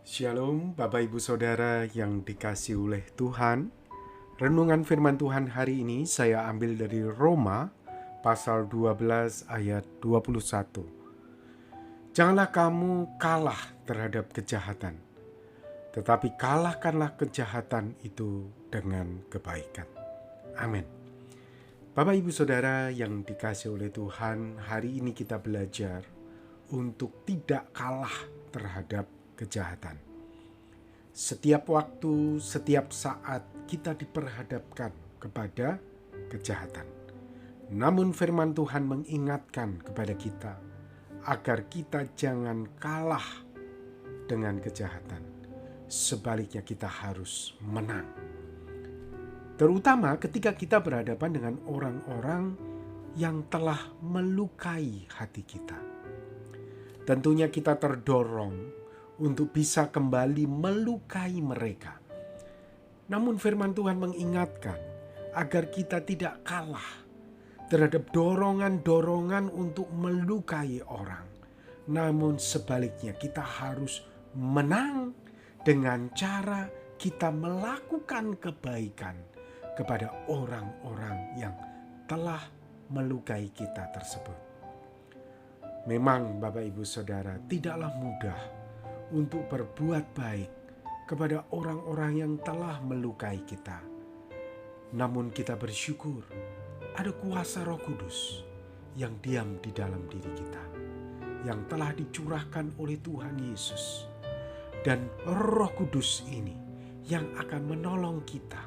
Shalom Bapak Ibu Saudara yang dikasihi oleh Tuhan. Renungan firman Tuhan hari ini saya ambil dari Roma pasal 12 ayat 21. Janganlah kamu kalah terhadap kejahatan, tetapi kalahkanlah kejahatan itu dengan kebaikan. Amin. Bapak Ibu Saudara yang dikasihi oleh Tuhan, hari ini kita belajar untuk tidak kalah terhadap kejahatan. Setiap waktu, setiap saat kita diperhadapkan kepada kejahatan. Namun firman Tuhan mengingatkan kepada kita agar kita jangan kalah dengan kejahatan. Sebaliknya kita harus menang. Terutama ketika kita berhadapan dengan orang-orang yang telah melukai hati kita. Tentunya kita terdorong untuk bisa kembali melukai mereka. Namun firman Tuhan mengingatkan agar kita tidak kalah terhadap dorongan-dorongan untuk melukai orang. Namun sebaliknya kita harus menang dengan cara kita melakukan kebaikan kepada orang-orang yang telah melukai kita tersebut. Memang Bapak Ibu Saudara tidaklah mudah untuk berbuat baik kepada orang-orang yang telah melukai kita. Namun kita bersyukur ada kuasa Roh Kudus yang diam di dalam diri kita, yang telah dicurahkan oleh Tuhan Yesus. Dan Roh Kudus ini yang akan menolong kita,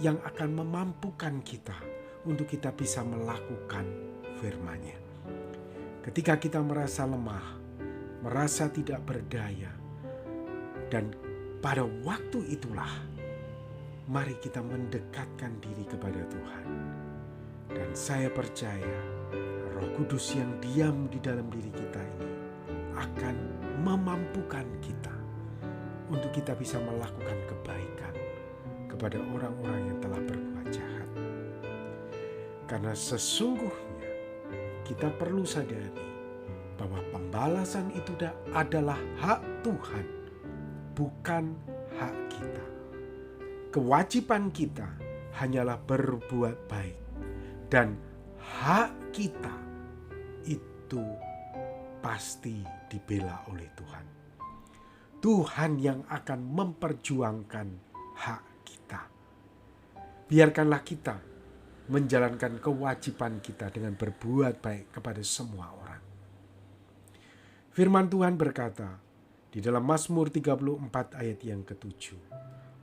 yang akan memampukan kita untuk kita bisa melakukan firman-Nya. Ketika kita merasa lemah, merasa tidak berdaya, dan pada waktu itulah mari kita mendekatkan diri kepada Tuhan. Dan saya percaya Roh Kudus yang diam di dalam diri kita ini akan memampukan kita untuk kita bisa melakukan kebaikan kepada orang-orang yang telah berbuat jahat. Karena sesungguhnya kita perlu sadari bahwa pembalasan itu adalah hak Tuhan, bukan hak kita. Kewajiban kita hanyalah berbuat baik, dan hak kita itu pasti dibela oleh Tuhan. Tuhan yang akan memperjuangkan hak kita. Biarkanlah kita menjalankan kewajiban kita dengan berbuat baik kepada semua orang. Firman Tuhan berkata di dalam Mazmur 34 ayat yang ke-7,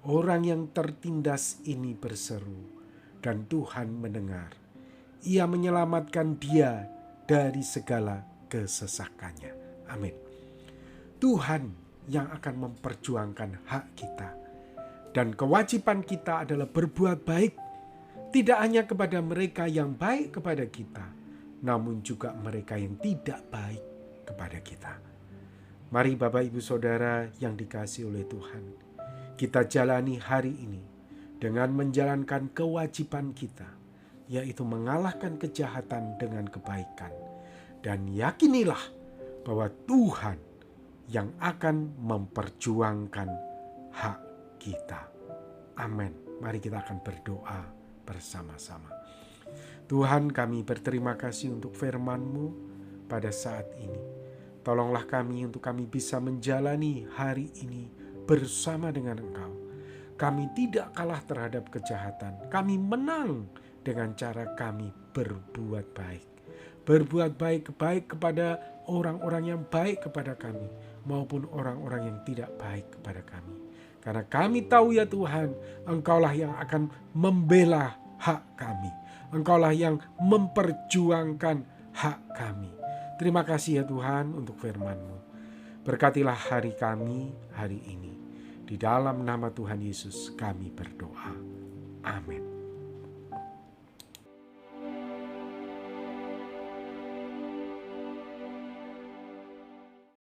orang yang tertindas ini berseru dan Tuhan mendengar. Ia menyelamatkan dia dari segala kesesakannya. Amin. Tuhan yang akan memperjuangkan hak kita. Dan kewajiban kita adalah berbuat baik. Tidak hanya kepada mereka yang baik kepada kita, namun juga mereka yang tidak baik kepada kita. Mari Bapak Ibu Saudara yang dikasihi oleh Tuhan, kita jalani hari ini dengan menjalankan kewajiban kita, yaitu mengalahkan kejahatan dengan kebaikan. Dan yakinilah bahwa Tuhan yang akan memperjuangkan hak kita. Amin. Mari kita akan berdoa bersama-sama. Tuhan, kami berterima kasih untuk firman-Mu pada saat ini. Tolonglah kami untuk kami bisa menjalani hari ini bersama dengan Engkau. Kami tidak kalah terhadap kejahatan. Kami menang dengan cara kami berbuat baik. Berbuat baik kepada orang-orang yang baik kepada kami, maupun orang-orang yang tidak baik kepada kami. Karena kami tahu ya Tuhan, Engkaulah yang akan membela hak kami. Engkaulah yang memperjuangkan hak kami. Terima kasih ya Tuhan untuk firman-Mu. Berkatilah hari kami hari ini. Di dalam nama Tuhan Yesus kami berdoa. Amin.